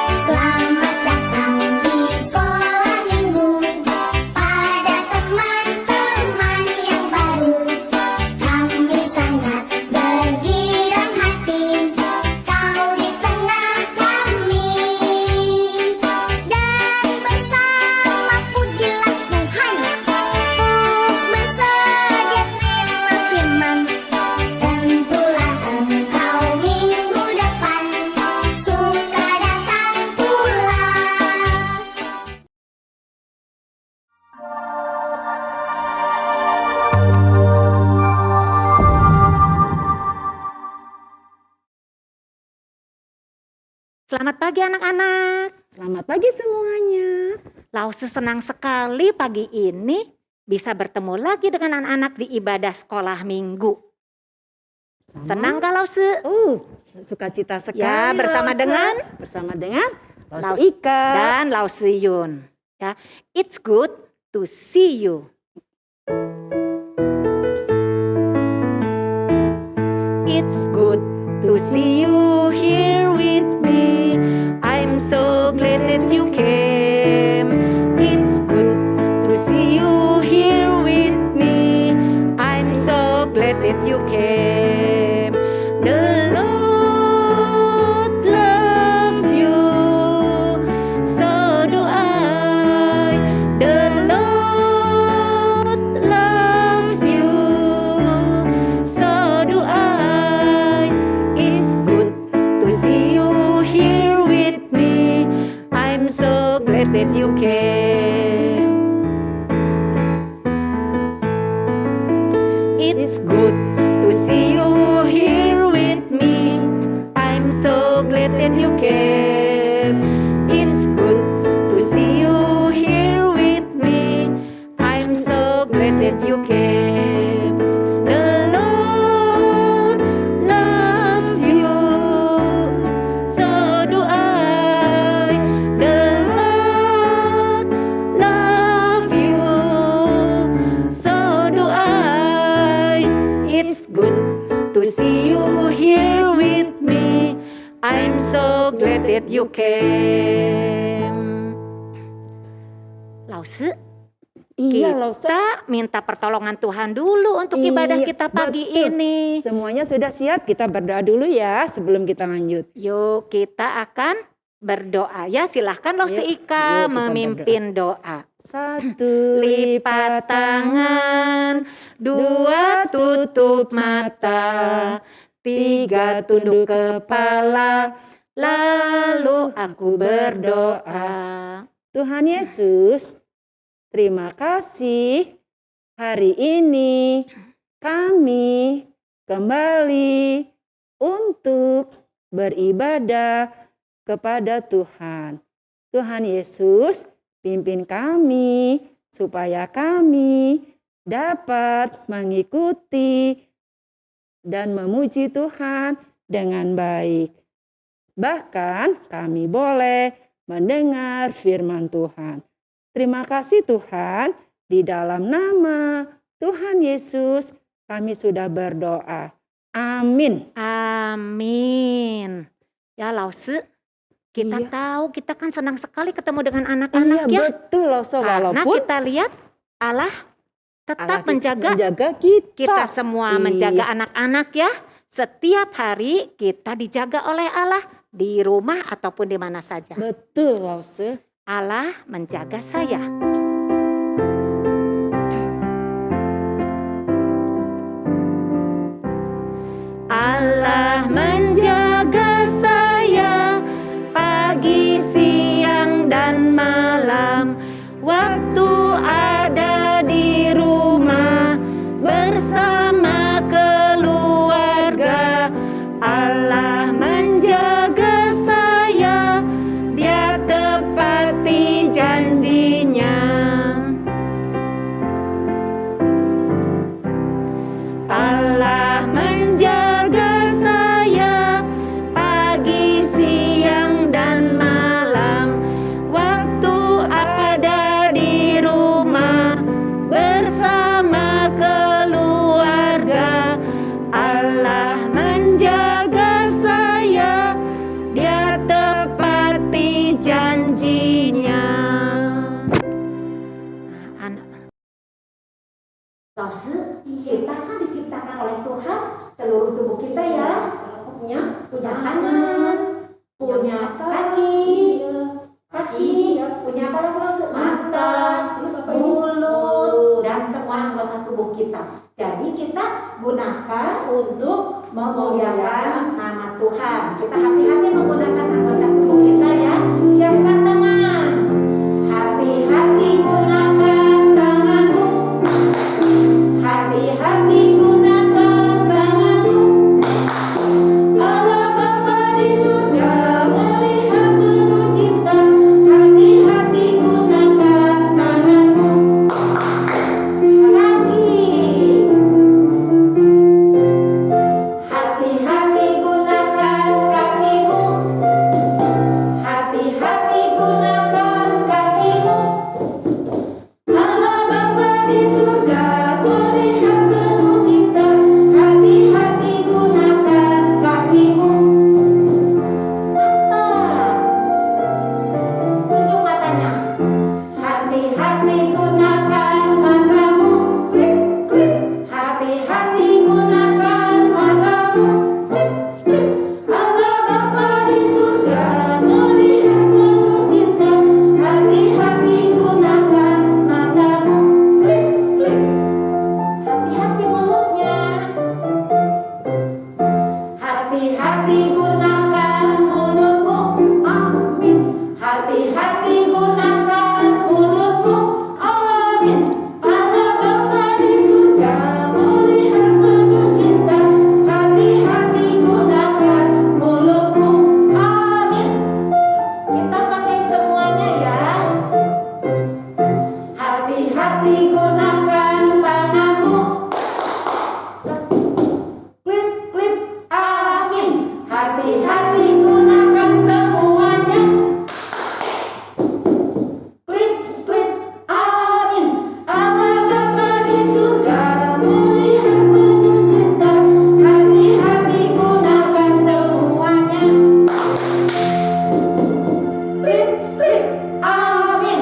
Selamat datang di sekolah minggu, pada teman-teman yang baru. Kami sangat bergirang hati, kau di tengah kami. Dan bersama pujilah Tuhan, untuk bersedia terima firman. Tentulah engkau minggu depan suka datang pula. Selamat pagi anak-anak. Selamat pagi semuanya. Lause senang sekali pagi ini bisa bertemu lagi dengan anak-anak di ibadah sekolah minggu. Senang gak Lause? Sukacita sekali. Ya, bersama Lause. dengan Lause Lause Ika. dan Lause Yun. Ya, it's good to see you. It's good to see you here with me. I'm so glad that you came. It's good to see you here with me. I'm so glad that you came. The Lord loves you, so do I. The Lord loves you, so do I. It's good to see you here with me. I'm so glad that you came. It's good to see you here with me. I'm so glad that you came. It's good to see you here with me. I'm so glad that you came. The Lord loves you, so do I. The Lord loves you, so do I. It's good to see you here with me. I'm so glad that you came. Lause, Iya, Lause. kita minta pertolongan Tuhan dulu untuk ibadah Iya, kita pagi betul. ini. Semuanya sudah siap, kita berdoa dulu ya sebelum kita lanjut. Yuk kita akan berdoa. Ya silahkan Lause Yuk, Ika kita memimpin doa. Satu, Lipat tangan, dua tutup mata, tiga tunduk kepala, lalu aku berdoa. Tuhan Yesus, terima kasih hari ini kami kembali untuk beribadah kepada Tuhan. Tuhan Yesus, pimpin kami supaya kami dapat mengikuti dan memuji Tuhan dengan baik. Bahkan kami boleh mendengar firman Tuhan. Terima kasih Tuhan, di dalam nama Tuhan Yesus kami sudah berdoa. Amin. Amin. Ya Lause, kita Iya. tahu kita kan senang sekali ketemu dengan anak-anak Iya ya. betul Lause, Karena walaupun kita lihat Allah tetap Allah menjaga kita. kita semua, Iya. menjaga anak-anak ya. Setiap hari kita dijaga oleh Allah di rumah ataupun di mana saja. Betul Lause. Allah menjaga saya. Allah menjaga saya pagi, siang, dan malam. Waktu ada di rumah bersama keluarga, Allah menjaga saya, Dia tepati janjinya. Kita kan diciptakan oleh Tuhan seluruh tubuh kita ya. Punya tangan, punya kaki, punya apa lagi? Mata, mulut, dan semua anggota tubuh kita. Jadi kita gunakan untuk memuliakan nama Tuhan. Kita hati-hati menggunakan anggota tubuh kita ya. Siapkan tangan. Hati-hati gunakan tanganmu. Hati-hati gunakan tanganmu. Allah Bapa di surga melihat penuh cinta. Hati-hati gunakan tanganmu. Hati-hati gunakan kakimu. Hati-hati gunakan kakimu. Allah Bapa di surga melihat penuh cinta. Hati-hati gunakan kakimu. Mata, tunjuk matanya. Hati-hati gunakan matamu. Klik, klik. Hati-hati gunakan matamu. Klik, klik. Allah Bapa di surga melihat penuh cinta. Hati-hati gunakan matamu. Klik, klik. Hati-hati mulutnya. Hati-hati gunakan mulutmu. Amin. Hati-hati gunakan mulutmu. Amin. Allah Bapa di surga melihat penuh cinta. Hati-hati gunakan mulutmu. Amin. Kita pakai semuanya ya. Hati-hati gunakan tanganmu. Klik, klik. Amin. Hati-hati gunakan semuanya. Klik, klik. Amin. Allah Bapa di surga melihat penuh cinta. Hati-hati gunakan semuanya. Klik, klik. Amin.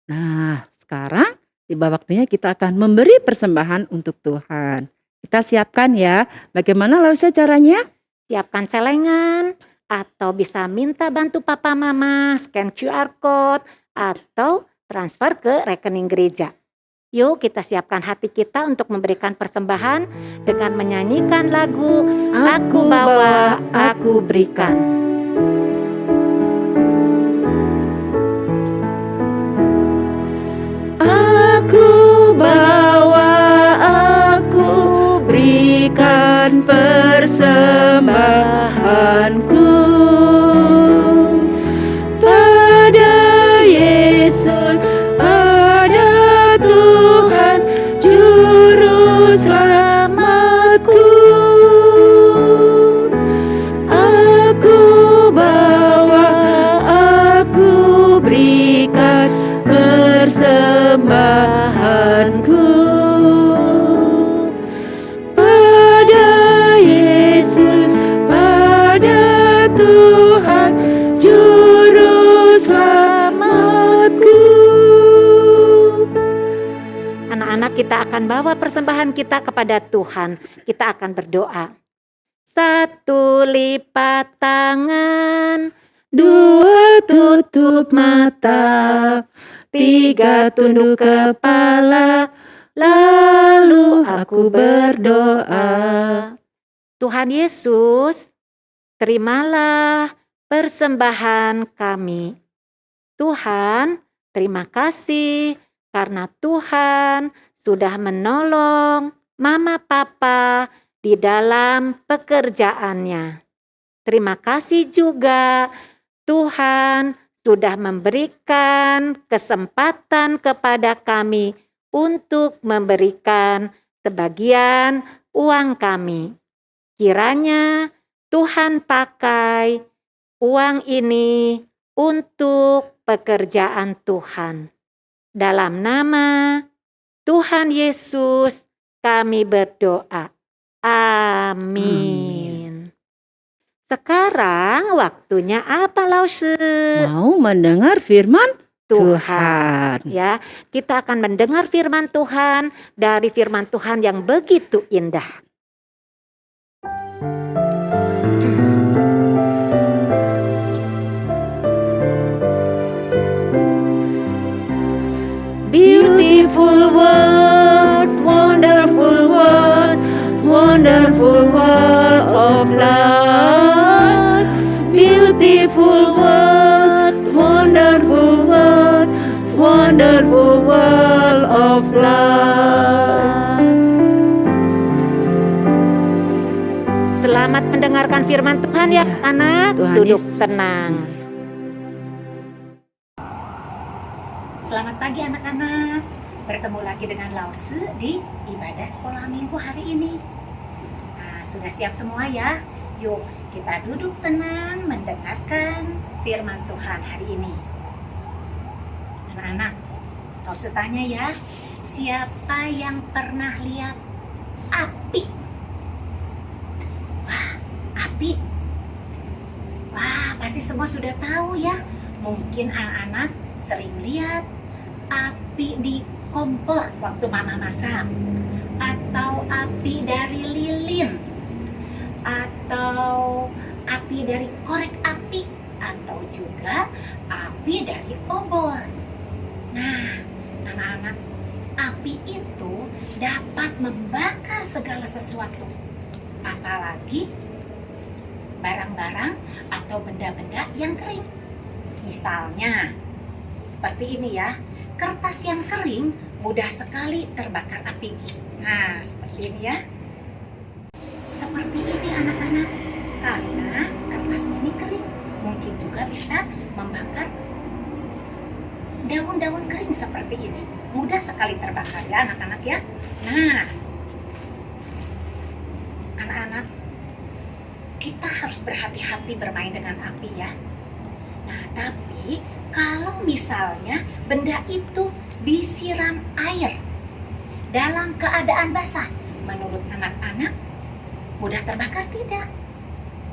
Nah, sekarang tiba waktunya kita akan memberi persembahan untuk Tuhan. Kita siapkan ya. Bagaimana Lausa caranya? Siapkan celengan atau bisa minta bantu papa mama scan QR code atau transfer ke rekening gereja. Yuk kita siapkan hati kita untuk memberikan persembahan dengan menyanyikan lagu Aku Bawa, Aku Berikan. Aku bawa, aku berikan persembahanku pada Yesus, pada Tuhan Juru Selamatku. Aku bawa, aku berikan persembahanku pada Yesus, pada Tuhan Juru Selamatku. Anak-anak, kita akan bawa persembahan kita kepada Tuhan. Kita akan berdoa. 1 lipat tangan, 2 tutup mata, 3 tunduk kepala, lalu aku berdoa. Tuhan Yesus, terimalah persembahan kami. Tuhan, terima kasih karena Tuhan sudah menolong mama papa di dalam pekerjaannya. Terima kasih juga Tuhan sudah memberikan kesempatan kepada kami untuk memberikan sebagian uang kami. Kiranya Tuhan pakai uang ini untuk pekerjaan Tuhan. Dalam nama Tuhan Yesus kami berdoa. Amin. Sekarang waktunya apa, Lause? Mau mendengar firman Tuhan. Ya, kita akan mendengar firman Tuhan dari firman Tuhan yang begitu indah. Beautiful world, wonderful world, wonderful world of love. Beautiful world, wonderful world, wonderful world of love. Selamat mendengarkan firman Tuhan ya anak. Tuhan Duduk Yesus. tenang. Selamat pagi anak-anak. Bertemu lagi dengan Lause di ibadah sekolah minggu hari ini. Nah, sudah siap semua ya? Yuk, kita duduk tenang mendengarkan firman Tuhan hari ini. Anak-anak, Lause tanya ya, siapa yang pernah lihat api? Wah, api. Wah, pasti semua sudah tahu ya. Mungkin anak-anak sering lihat api di kompor waktu mama masak, atau api dari lilin, atau api dari korek api, atau juga api dari obor. Nah, anak-anak, api itu dapat membakar segala sesuatu, apalagi barang-barang atau benda-benda yang kering. Misalnya, seperti ini ya, kertas yang kering mudah sekali terbakar api. Nah, seperti ini ya. Seperti ini anak-anak, karena kertas ini kering, mungkin juga bisa membakar daun-daun kering seperti ini. Mudah sekali terbakar ya anak-anak ya. Nah, anak-anak, kita harus berhati-hati bermain dengan api ya. Nah, tapi kalau misalnya benda itu disiram air dalam keadaan basah, menurut anak-anak mudah terbakar tidak?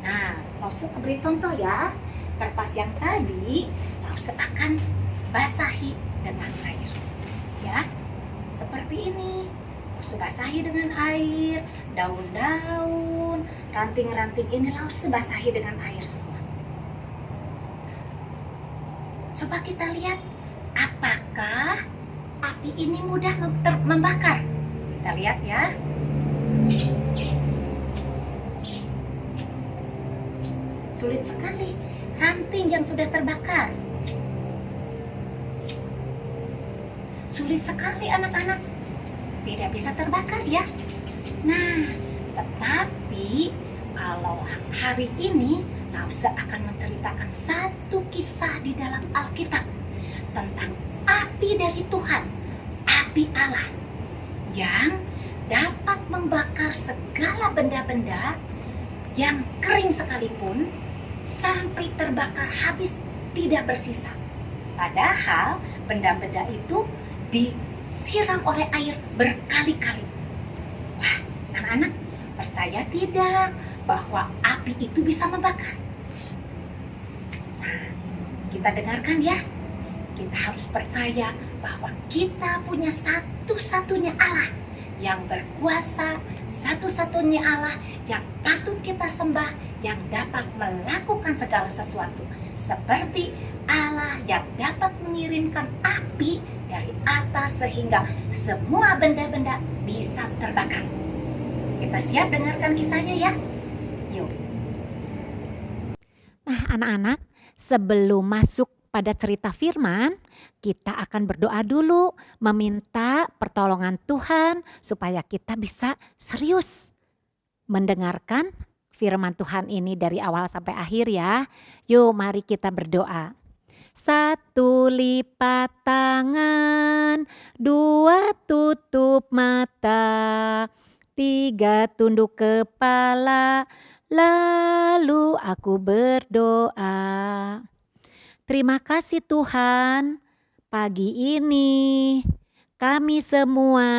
Nah, Lause beri contoh ya. Kertas yang tadi Lause akan basahi dengan air. Ya, seperti ini. Lause basahi dengan air, daun-daun, ranting-ranting ini Lause basahi dengan air semua. Coba kita lihat, apakah api ini mudah membakar? Kita lihat ya. Sulit sekali, ranting yang sudah terbakar. Sulit sekali anak-anak, tidak bisa terbakar ya. Nah, tetapi kalau hari ini Lause akan menceritakan satu kisah di dalam Alkitab tentang api dari Tuhan, api Allah yang dapat membakar segala benda-benda yang kering sekalipun sampai terbakar habis, tidak bersisa. Padahal benda-benda itu disiram oleh air berkali-kali. Wah, anak-anak, percaya tidak bahwa api itu bisa membakar? Nah, kita dengarkan ya. Kita harus percaya bahwa kita punya satu-satunya Allah yang berkuasa, satu-satunya Allah yang patut kita sembah, yang dapat melakukan segala sesuatu. Seperti Allah yang dapat mengirimkan api dari atas sehingga semua benda-benda bisa terbakar. Kita siap dengarkan kisahnya ya? Yuk. Nah anak-anak, sebelum masuk pada cerita firman, kita akan berdoa dulu, meminta pertolongan Tuhan supaya kita bisa serius mendengarkan firman Tuhan ini dari awal sampai akhir ya. Yuk mari kita berdoa. 1 lipat tangan, 2 tutup mata, 3 tunduk kepala, lalu aku berdoa. Terima kasih Tuhan, pagi ini kami semua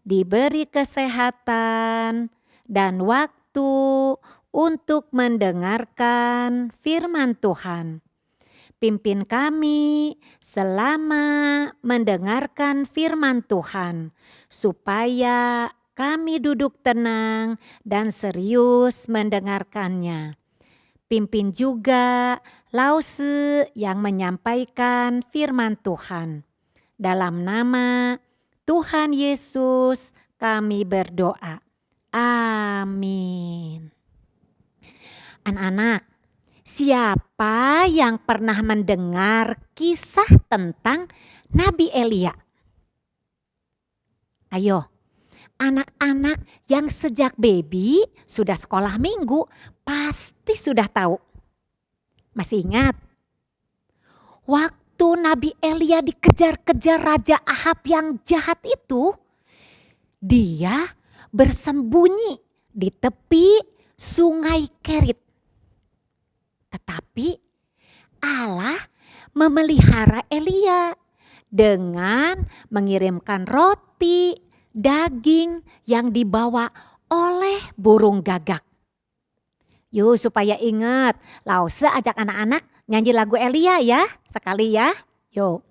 diberi kesehatan dan waktu untuk mendengarkan firman Tuhan. Pimpin kami selama mendengarkan firman Tuhan, supaya kami duduk tenang dan serius mendengarkannya. Pimpin juga Lause yang menyampaikan firman Tuhan. Dalam nama Tuhan Yesus kami berdoa. Amin. Anak-anak, siapa yang pernah mendengar kisah tentang Nabi Elia? Ayo, anak-anak yang sejak baby sudah sekolah minggu pasti sudah tahu. Masih ingat? Waktu Nabi Elia dikejar-kejar Raja Ahab yang jahat itu, dia bersembunyi di tepi sungai Kerit. Tetapi Allah memelihara Elia dengan mengirimkan roti, daging yang dibawa oleh burung gagak. Yuk supaya ingat, Lause ajak anak-anak nyanyi lagu Elia ya, sekali ya. Yuk.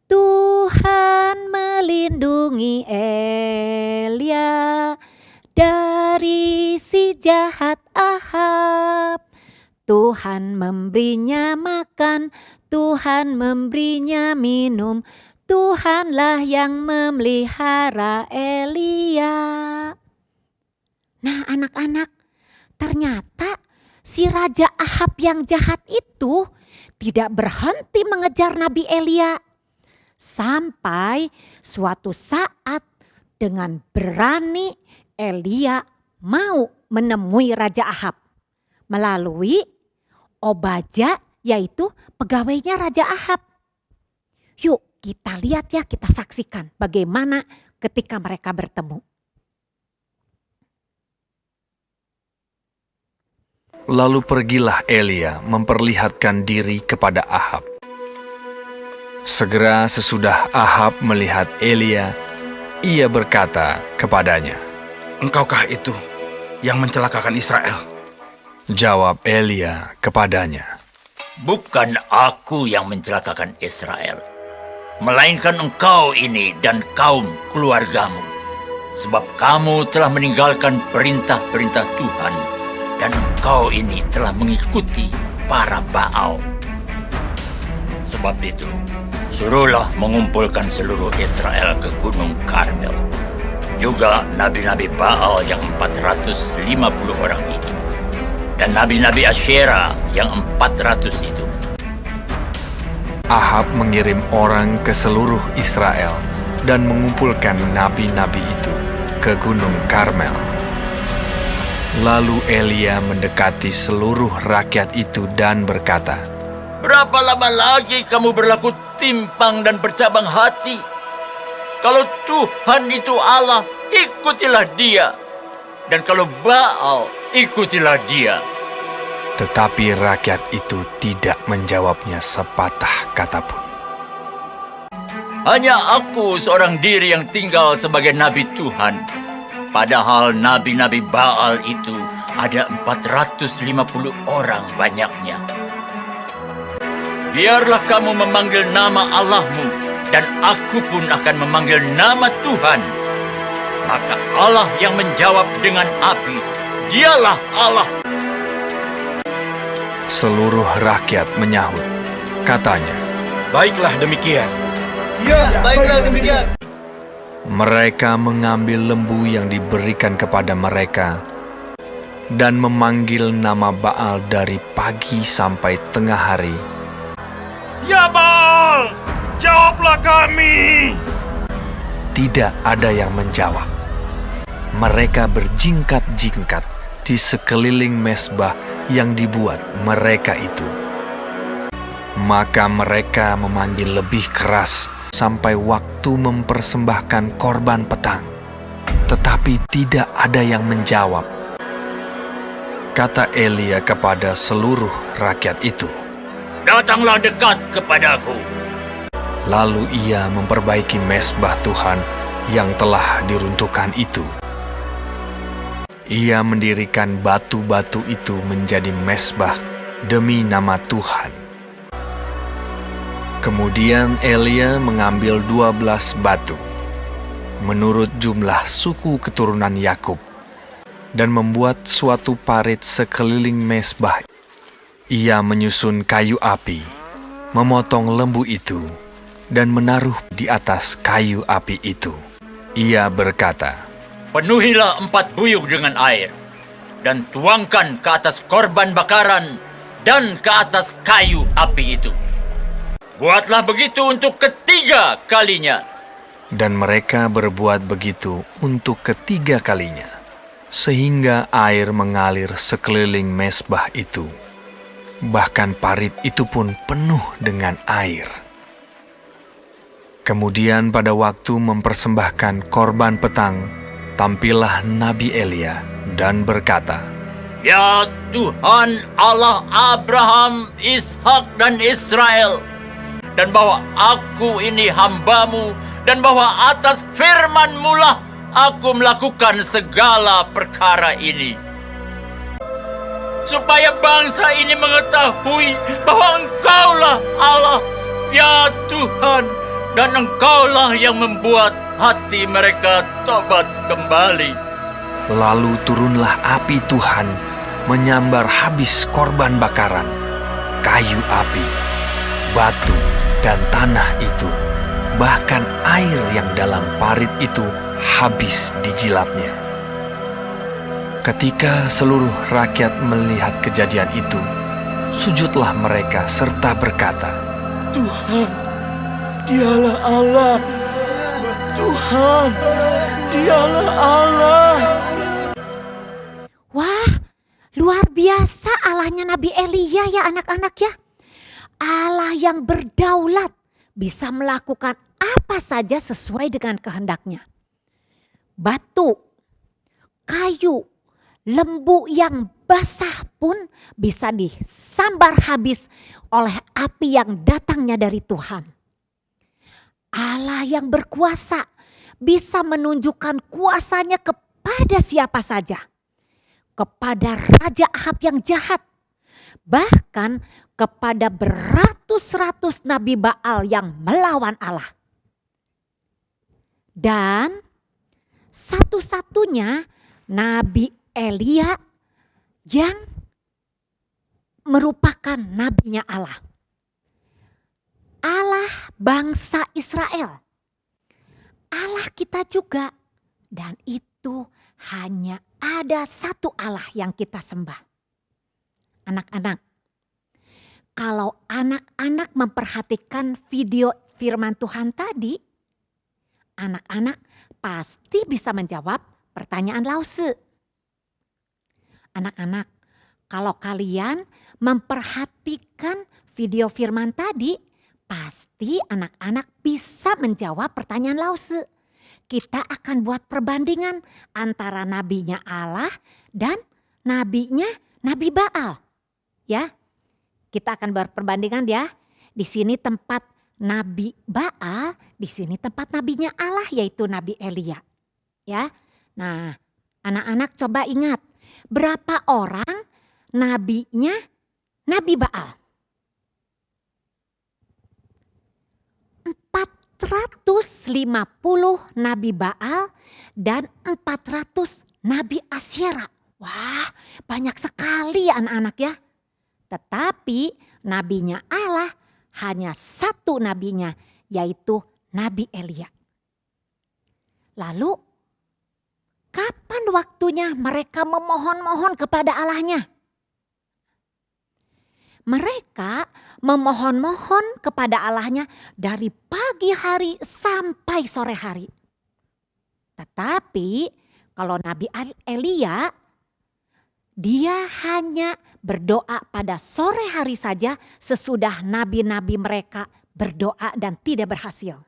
Tuhan melindungi Elia dari si jahat Ahab. Tuhan memberinya makan, Tuhan memberinya minum, Tuhanlah yang memelihara Elia. Nah anak-anak, ternyata si Raja Ahab yang jahat itu tidak berhenti mengejar Nabi Elia. Sampai suatu saat dengan berani Elia mau menemui Raja Ahab melalui Obadya, yaitu pegawainya Raja Ahab. Yuk kita lihat ya, kita saksikan bagaimana ketika mereka bertemu. Lalu pergilah Elia memperlihatkan diri kepada Ahab. Segera sesudah Ahab melihat Elia, ia berkata kepadanya, "Engkaukah itu yang mencelakakan Israel?" Jawab Elia kepadanya, Bukan aku yang mencelakakan Israel, melainkan engkau ini dan kaum keluargamu. Sebab kamu telah meninggalkan perintah-perintah Tuhan, dan engkau ini telah mengikuti para Baal. Sebab itu, suruhlah mengumpulkan seluruh Israel ke Gunung Karmel. Juga nabi-nabi Baal yang 450 orang itu, dan nabi-nabi Asyera yang 400 itu. Ahab mengirim orang ke seluruh Israel dan mengumpulkan nabi-nabi itu ke Gunung Karmel. Lalu Elia mendekati seluruh rakyat itu dan berkata, Berapa lama lagi kamu berlaku timpang dan bercabang hati? Kalau Tuhan itu Allah, ikutilah Dia. Dan kalau Baal, ikutilah Dia. Tetapi rakyat itu tidak menjawabnya sepatah kata pun. Hanya aku seorang diri yang tinggal sebagai nabi Tuhan. Padahal nabi-nabi Baal itu ada 450 orang banyaknya. Biarlah kamu memanggil nama Allahmu, dan aku pun akan memanggil nama Tuhan. Maka Allah yang menjawab dengan api, Dialah Allah. Seluruh rakyat menyahut, katanya, Baiklah demikian. mereka mengambil lembu yang diberikan kepada mereka dan memanggil nama Baal dari pagi sampai tengah hari. Ya Baal, jawablah kami. Tidak ada yang menjawab. Mereka berjingkat-jingkat di sekeliling mezbah yang dibuat mereka itu. Maka mereka memanggil lebih keras sampai waktu mempersembahkan korban petang. Tetapi tidak ada yang menjawab. Kata Elia kepada seluruh rakyat itu, Datanglah dekat kepadaku. lalu ia memperbaiki mezbah Tuhan yang telah diruntuhkan itu. Ia mendirikan batu-batu itu menjadi mezbah demi nama Tuhan. Kemudian Elia mengambil 12 batu, menurut jumlah suku keturunan Yakub, dan membuat suatu parit sekeliling mezbah. Ia menyusun kayu api, memotong lembu itu, dan menaruh di atas kayu api itu. Ia berkata, Penuhilah 4 buyung dengan air, dan tuangkan ke atas korban bakaran dan ke atas kayu api itu. Buatlah begitu untuk ketiga kalinya. dan mereka berbuat begitu untuk ketiga kalinya, sehingga air mengalir sekeliling mezbah itu. Bahkan parit itu pun penuh dengan air. Kemudian pada waktu mempersembahkan korban petang, tampillah Nabi Elia dan berkata, Ya Tuhan Allah Abraham, Ishak dan Israel, dan bahwa aku ini hambamu, dan bahwa atas firman-Mu lah aku melakukan segala perkara ini, supaya bangsa ini mengetahui bahwa Engkaulah Allah, ya Tuhan, dan Engkaulah yang membuat hati mereka tobat kembali. Lalu turunlah api Tuhan menyambar habis korban bakaran, kayu api, batu, dan tanah itu. Bahkan air yang dalam parit itu habis dijilatnya. Ketika seluruh rakyat melihat kejadian itu, sujudlah mereka serta berkata, Tuhan, Dialah Allah. Tuhan, Dialah Allah. Wah, luar biasa Allahnya Nabi Elia ya anak-anak ya. Allah yang berdaulat, bisa melakukan apa saja sesuai dengan kehendaknya. Batu, kayu, lembu yang basah pun bisa disambar habis oleh api yang datangnya dari Tuhan. Allah yang berkuasa bisa menunjukkan kuasanya kepada siapa saja. Kepada Raja Ahab yang jahat, bahkan kepada beratus-ratus Nabi Baal yang melawan Allah. Dan satu-satunya Nabi Elia yang merupakan nabinya Allah. Allah bangsa Israel. Allah kita juga. Dan itu hanya ada satu Allah yang kita sembah. Anak-anak, kalau anak-anak memperhatikan video firman Tuhan tadi, anak-anak pasti bisa menjawab pertanyaan Lause. Anak-anak, kalau kalian memperhatikan video firman tadi, pasti anak-anak bisa menjawab pertanyaan Lause. Kita akan buat perbandingan antara nabinya Allah dan nabinya Nabi Baal. Ya, kita akan buat perbandingan ya. Di sini tempat Nabi Baal, di sini tempat nabinya Allah yaitu Nabi Elia. Ya. Nah, anak-anak coba ingat, berapa orang nabinya Nabi Baal? 450 Nabi Baal dan 400 Nabi Asyera. Wah, banyak sekali ya anak-anak ya. Tetapi nabinya Allah hanya satu nabinya, yaitu Nabi Elia. Lalu, kapan waktunya mereka memohon-mohon kepada Allahnya? Mereka memohon-mohon kepada Allahnya dari pagi hari sampai sore hari. Tetapi kalau Nabi Elia, dia hanya berdoa pada sore hari saja sesudah nabi-nabi mereka berdoa dan tidak berhasil.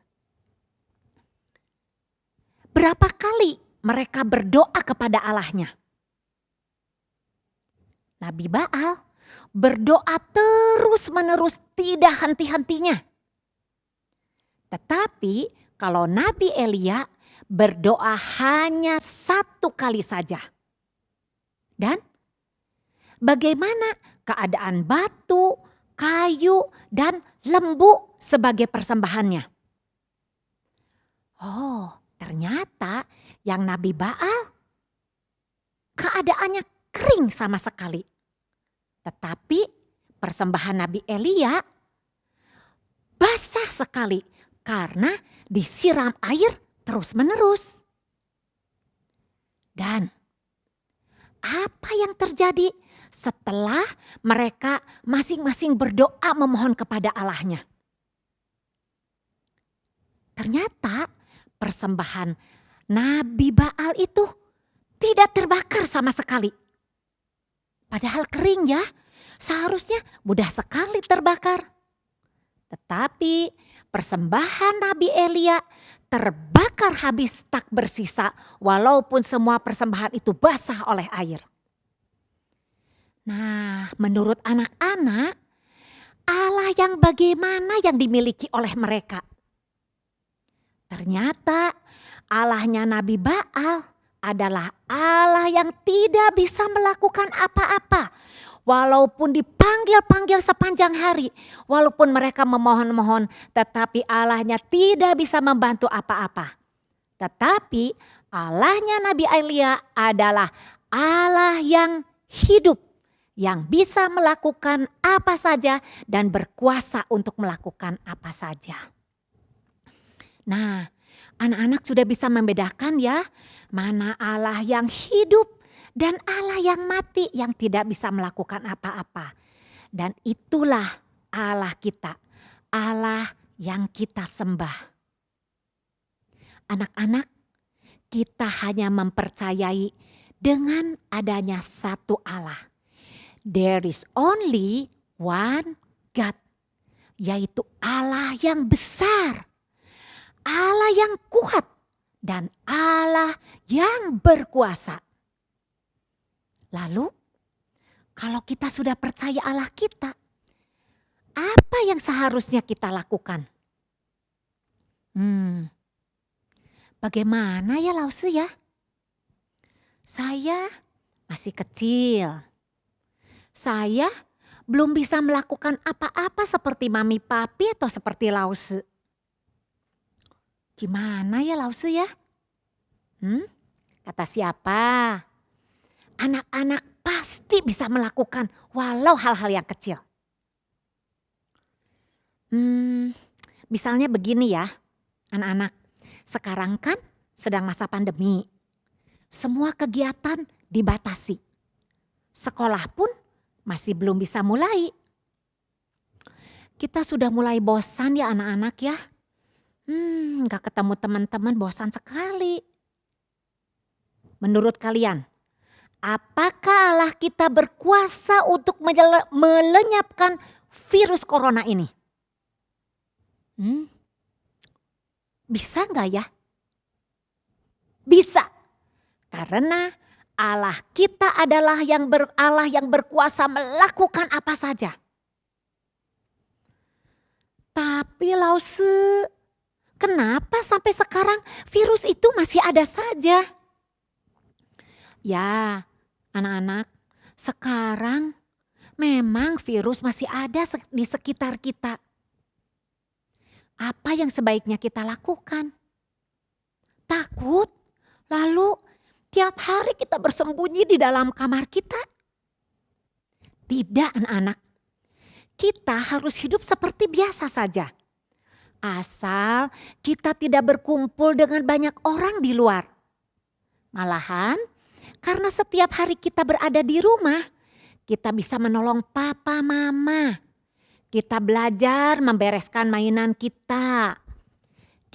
Berapa kali mereka berdoa kepada Allahnya? Nabi Baal berdoa terus-menerus tidak henti-hentinya. Tetapi kalau Nabi Elia berdoa hanya satu kali saja. Dan bagaimana keadaan batu, kayu, dan lembu sebagai persembahannya. Oh, ternyata yang Nabi Baal keadaannya kering sama sekali. Tetapi persembahan Nabi Elia basah sekali karena disiram air terus-menerus. Dan apa yang terjadi setelah mereka masing-masing berdoa memohon kepada Allahnya? Ternyata persembahan Nabi Baal itu tidak terbakar sama sekali. Padahal kering ya, seharusnya mudah sekali terbakar. Tetapi persembahan Nabi Elia terbakar habis tak bersisa walaupun semua persembahan itu basah oleh air. Nah, menurut anak-anak, Allah yang bagaimana yang dimiliki oleh mereka? Ternyata Allahnya Nabi Baal adalah Allah yang tidak bisa melakukan apa-apa. Walaupun dipanggil-panggil sepanjang hari, walaupun mereka memohon-mohon, tetapi Allahnya tidak bisa membantu apa-apa. Tetapi Allahnya Nabi Elia adalah Allah yang hidup, yang bisa melakukan apa saja dan berkuasa untuk melakukan apa saja. Nah, anak-anak sudah bisa membedakan ya, mana Allah yang hidup dan Allah yang mati yang tidak bisa melakukan apa-apa. Dan itulah Allah kita, Allah yang kita sembah. Anak-anak, kita hanya mempercayai dengan adanya satu Allah. There is only one God, yaitu Allah yang besar, Allah yang kuat, dan Allah yang berkuasa. Lalu, kalau kita sudah percaya Allah kita, apa yang seharusnya kita lakukan? Bagaimana ya Lause ya? Saya masih kecil. Saya belum bisa melakukan apa-apa seperti Mami Papi atau seperti Lause. Gimana ya Lause ya? Kata siapa? Anak-anak pasti bisa melakukan walau hal-hal yang kecil. Misalnya begini ya, anak-anak. Sekarang kan sedang masa pandemi. Semua kegiatan dibatasi. Sekolah pun masih belum bisa mulai. Kita sudah mulai bosan ya anak-anak ya. Gak ketemu teman-teman, bosan sekali. Menurut kalian, apakah Allah kita berkuasa untuk melenyapkan virus corona ini? Bisa gak ya? Bisa. Karena Allah kita adalah Allah yang berkuasa melakukan apa saja. Tapi Lause, kenapa sampai sekarang virus itu masih ada saja? Ya, anak-anak, sekarang memang virus masih ada di sekitar kita. Apa yang sebaiknya kita lakukan? Takut? Lalu tiap hari kita bersembunyi di dalam kamar kita? Tidak anak-anak. Kita harus hidup seperti biasa saja. Asal kita tidak berkumpul dengan banyak orang di luar. Malahan karena setiap hari kita berada di rumah, kita bisa menolong papa mama. Kita belajar membereskan mainan kita.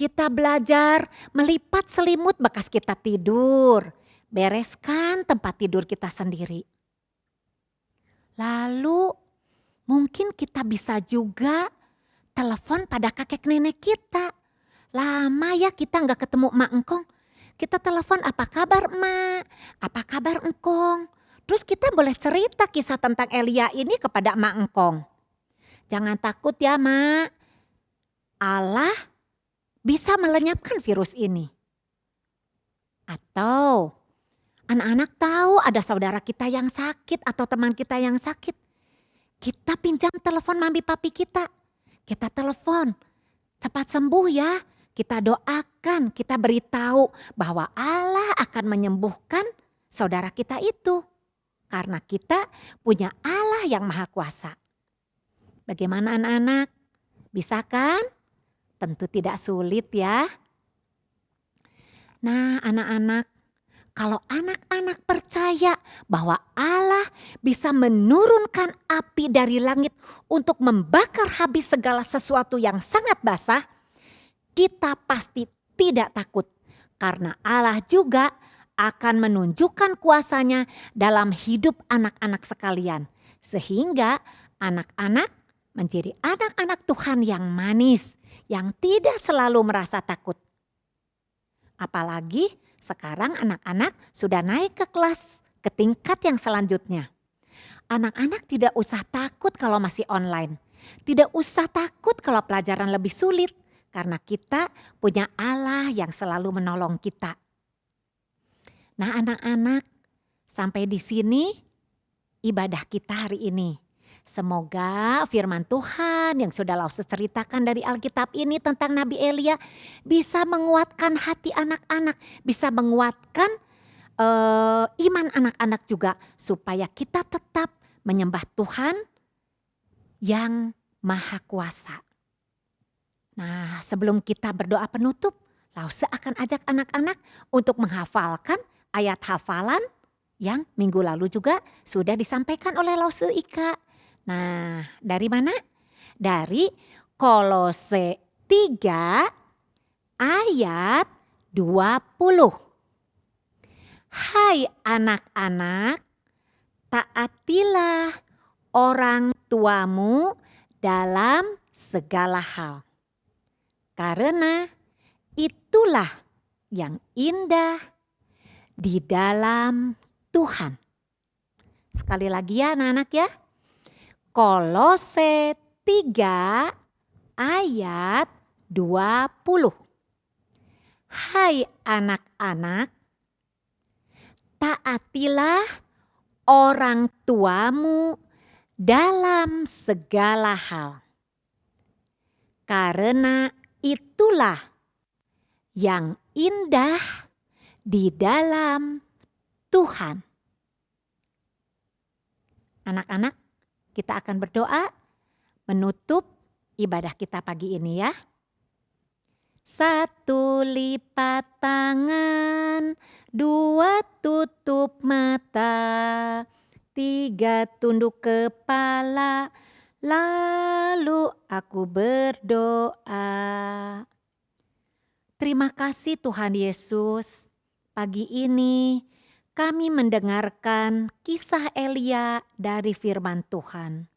Kita belajar melipat selimut bekas kita tidur. Bereskan tempat tidur kita sendiri. Lalu mungkin kita bisa juga telepon pada kakek nenek kita. Lama ya kita gak ketemu emak engkong. Kita telepon, apa kabar emak? Apa kabar engkong? Terus kita boleh cerita kisah tentang Elia ini kepada emak engkong. Jangan takut ya mak. Allah bisa melenyapkan virus ini. Atau anak-anak tahu ada saudara kita yang sakit atau teman kita yang sakit. Kita pinjam telepon mami papi kita. kita telepon. Cepat sembuh ya. Kita doakan, kita beritahu bahwa Allah akan menyembuhkan saudara kita itu. Karena kita punya Allah yang maha kuasa. Bagaimana anak-anak? Bisa kan? Tentu tidak sulit ya. Nah anak-anak, kalau anak-anak percaya bahwa Allah bisa menurunkan api dari langit untuk membakar habis segala sesuatu yang sangat basah, kita pasti tidak takut. Karena Allah juga akan menunjukkan kuasanya dalam hidup anak-anak sekalian. Sehingga anak-anak menjadi anak-anak Tuhan yang manis, yang tidak selalu merasa takut. Apalagi sekarang anak-anak sudah naik ke tingkat yang selanjutnya. Anak-anak tidak usah takut kalau masih online. Tidak usah takut kalau pelajaran lebih sulit. Karena kita punya Allah yang selalu menolong kita. Nah anak-anak, sampai di sini ibadah kita hari ini. Semoga firman Tuhan yang sudah Lause ceritakan dari Alkitab ini tentang Nabi Elia bisa menguatkan hati anak-anak, bisa menguatkan iman anak-anak juga supaya kita tetap menyembah Tuhan yang Maha Kuasa. Nah, sebelum kita berdoa penutup, Lause akan ajak anak-anak untuk menghafalkan ayat hafalan yang minggu lalu juga sudah disampaikan oleh Lause Ika. Nah, dari mana? Dari Kolose 3 ayat 20. Hai anak-anak, taatilah orang tuamu dalam segala hal. Karena itulah yang indah di dalam Tuhan. Sekali lagi ya anak-anak ya. Kolose 3 ayat 20. Hai anak-anak, taatilah orang tuamu dalam segala hal. Karena itulah yang indah di dalam Tuhan. Anak-anak, kita akan berdoa menutup ibadah kita pagi ini ya. 1 lipat tangan, 2 tutup mata, 3 tunduk kepala, lalu aku berdoa. Terima kasih Tuhan Yesus, pagi ini kami mendengarkan kisah Elia dari firman Tuhan.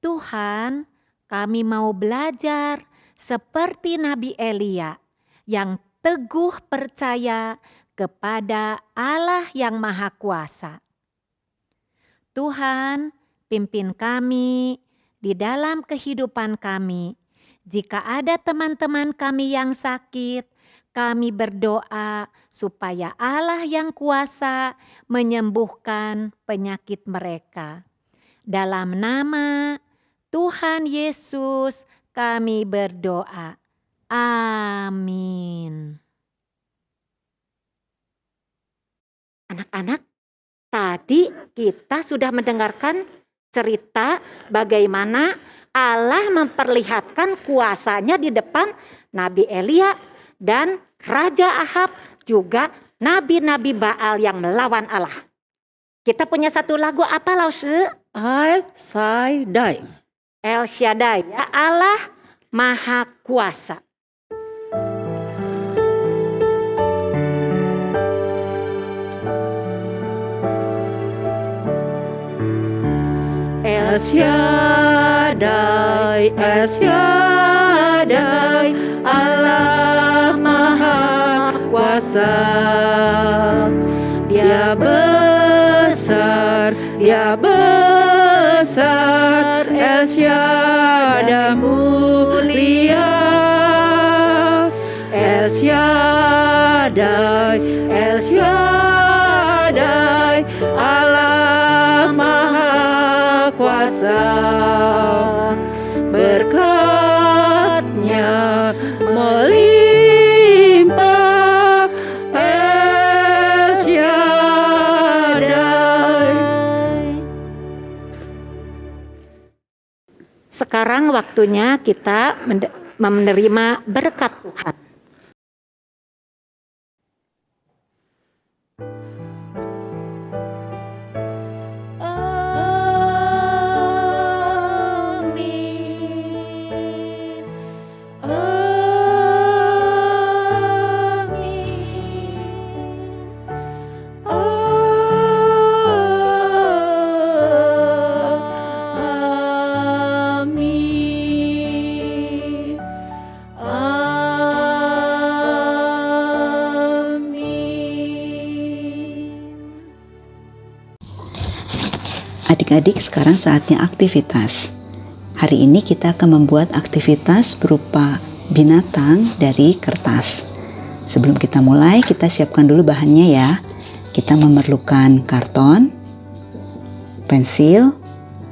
Tuhan, kami mau belajar seperti Nabi Elia yang teguh percaya kepada Allah yang Maha Kuasa. Tuhan, pimpin kami di dalam kehidupan kami. Jika ada teman-teman kami yang sakit, kami berdoa supaya Allah yang kuasa menyembuhkan penyakit mereka. Dalam nama Tuhan Yesus kami berdoa. Amin. Anak-anak, tadi kita sudah mendengarkan cerita bagaimana Allah memperlihatkan kuasanya di depan Nabi Elia dan Raja Ahab, juga nabi-nabi Baal yang melawan Allah. Kita punya satu lagu apa Lause? El Shaddai. El Shaddai, ya Allah Maha Kuasa. El Shaddai, El Shaddai, Allah Maha Kuasa. Dia besar, Dia besar, El Shaddai mulia. El Shaddai, El Shaddai, Allah Maha Kuasa. Berkata kasihnya melimpah El Shaddai. Sekarang waktunya kita menerima berkat Tuhan. Amin. Amin. Amin. Adik-adik, sekarang saatnya aktivitas. Hari ini kita akan membuat aktivitas berupa binatang dari kertas. Sebelum kita mulai, kita siapkan dulu bahannya ya. Kita memerlukan karton, pensil,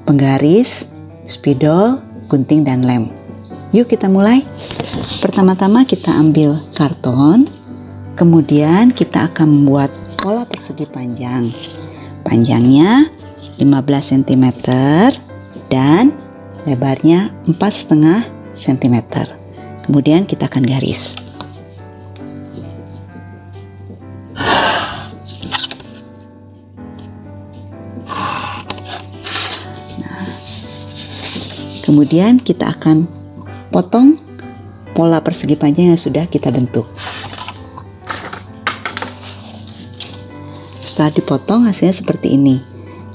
penggaris, spidol, gunting, dan lem. Yuk kita mulai. Pertama-tama kita ambil karton, kemudian kita akan membuat pola persegi panjang. Panjangnya 15 cm dan lebarnya 4,5 cm. Kemudian kita akan garis. Kemudian kita akan potong pola persegi panjang yang sudah kita bentuk. Setelah dipotong hasilnya seperti ini.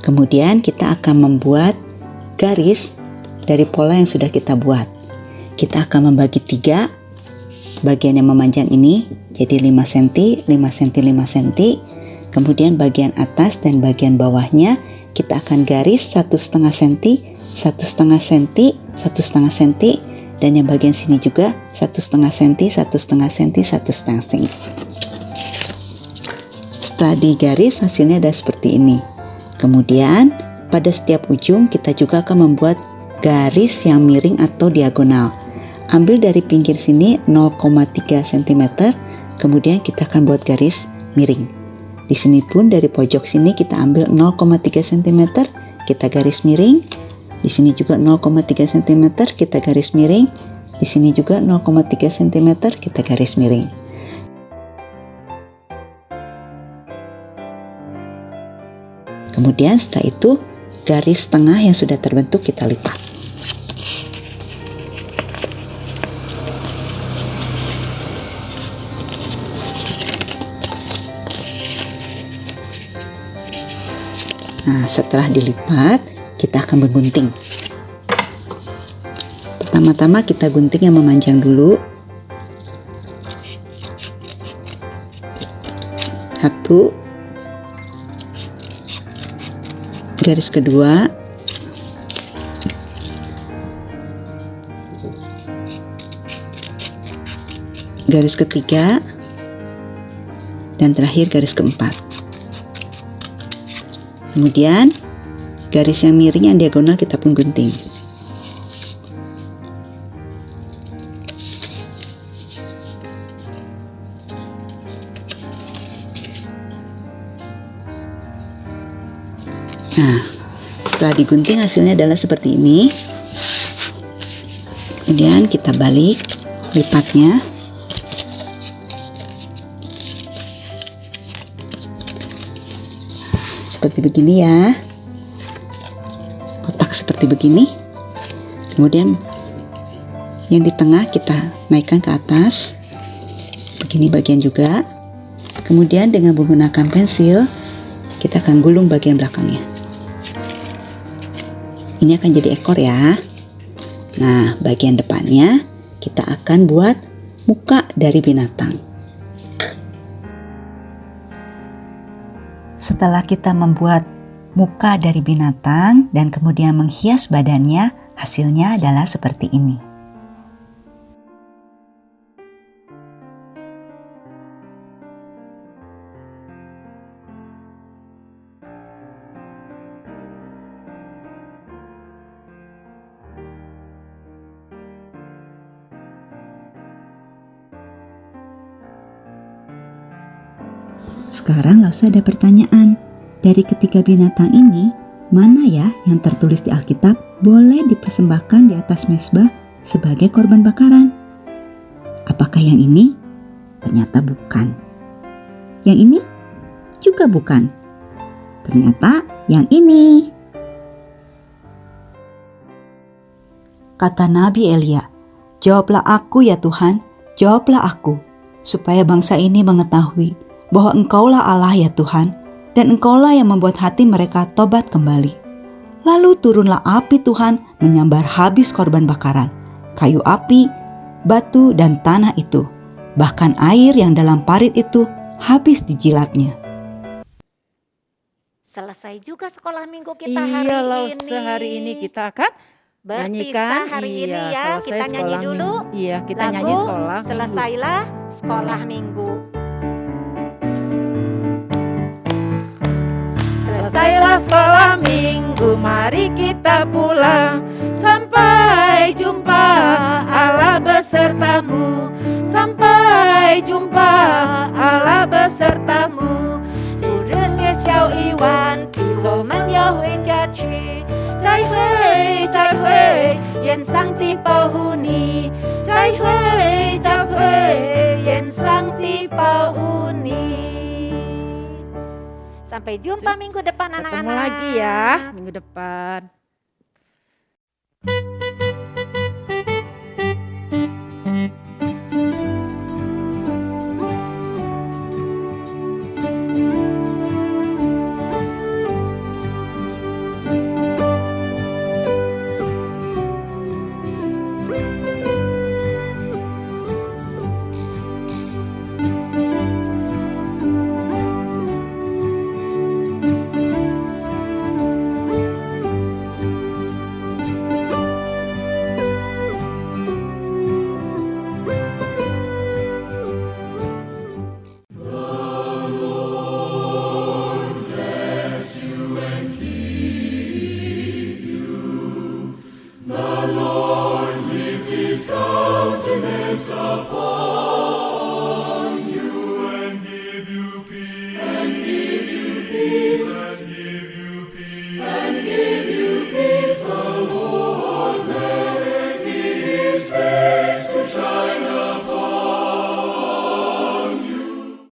Kemudian kita akan membuat garis dari pola yang sudah kita buat. Kita akan membagi 3 bagian yang memanjang ini jadi 5 cm, 5 cm, 5 cm. Kemudian bagian atas dan bagian bawahnya kita akan garis 1,5 cm, 1,5 cm, 1,5 cm, dan yang bagian sini juga 1,5 cm, 1,5 cm, 1,5 cm. Setelah digaris hasilnya ada seperti ini. Kemudian pada setiap ujung kita juga akan membuat garis yang miring atau diagonal. Ambil dari pinggir sini 0,3 cm, kemudian kita akan buat garis miring. Di sini pun dari pojok sini kita ambil 0,3 cm, kita garis miring. Di sini juga 0,3 cm, kita garis miring. Di sini juga 0,3 cm, kita garis miring. Kemudian setelah itu garis tengah yang sudah terbentuk kita lipat. Nah, setelah dilipat kita akan menggunting. Pertama-tama kita gunting yang memanjang dulu. 1, garis kedua, garis ketiga, dan terakhir garis keempat. Kemudian garis yang miring yang diagonal kita pun gunting. Nah, setelah digunting hasilnya adalah seperti ini. Kemudian kita balik lipatnya. Seperti begini ya. Kotak seperti begini. Kemudian yang di tengah kita naikkan ke atas. Begini bagian juga. Kemudian dengan menggunakan pensil kita akan gulung bagian belakangnya. Ini akan jadi ekor ya. Nah, bagian depannya kita akan buat muka dari binatang. Setelah kita membuat muka dari binatang dan kemudian menghias badannya, hasilnya adalah seperti ini. Sekarang Lausa ada pertanyaan. Dari ketiga binatang ini, mana ya yang tertulis di Alkitab boleh dipersembahkan di atas mezbah sebagai korban bakaran? Apakah yang ini? Ternyata bukan. Yang ini? Juga bukan. Ternyata yang ini. Kata Nabi Elia, "Jawablah aku ya Tuhan, jawablah aku, supaya bangsa ini mengetahui bahwa Engkaulah Allah ya Tuhan, dan Engkaulah yang membuat hati mereka tobat kembali." Lalu turunlah api Tuhan menyambar habis korban bakaran, kayu api, batu dan tanah itu. Bahkan air yang dalam parit itu habis dijilatnya. Selesai juga sekolah minggu kita hari Iya, ini. Lausa, hari ini kita akan Berpisah nyanyikan. hari ini Iya, ya. selesai Kita nyanyi sekolah dulu. minggu. Iya, kita Lagu nyanyi sekolah minggu. Selesailah sekolah minggu. Selesailah sekolah minggu, mari kita pulang. Sampai jumpa Allah besertamu. Sampai jumpa Allah besertamu. 其实些小疑问，比我们要回家去。再会，再会，愿上帝保护你。再会，再会，愿上帝保护你。Sampai jumpa minggu depan Ketemu anak-anak. lagi ya minggu depan. The Lord lift his countenance upon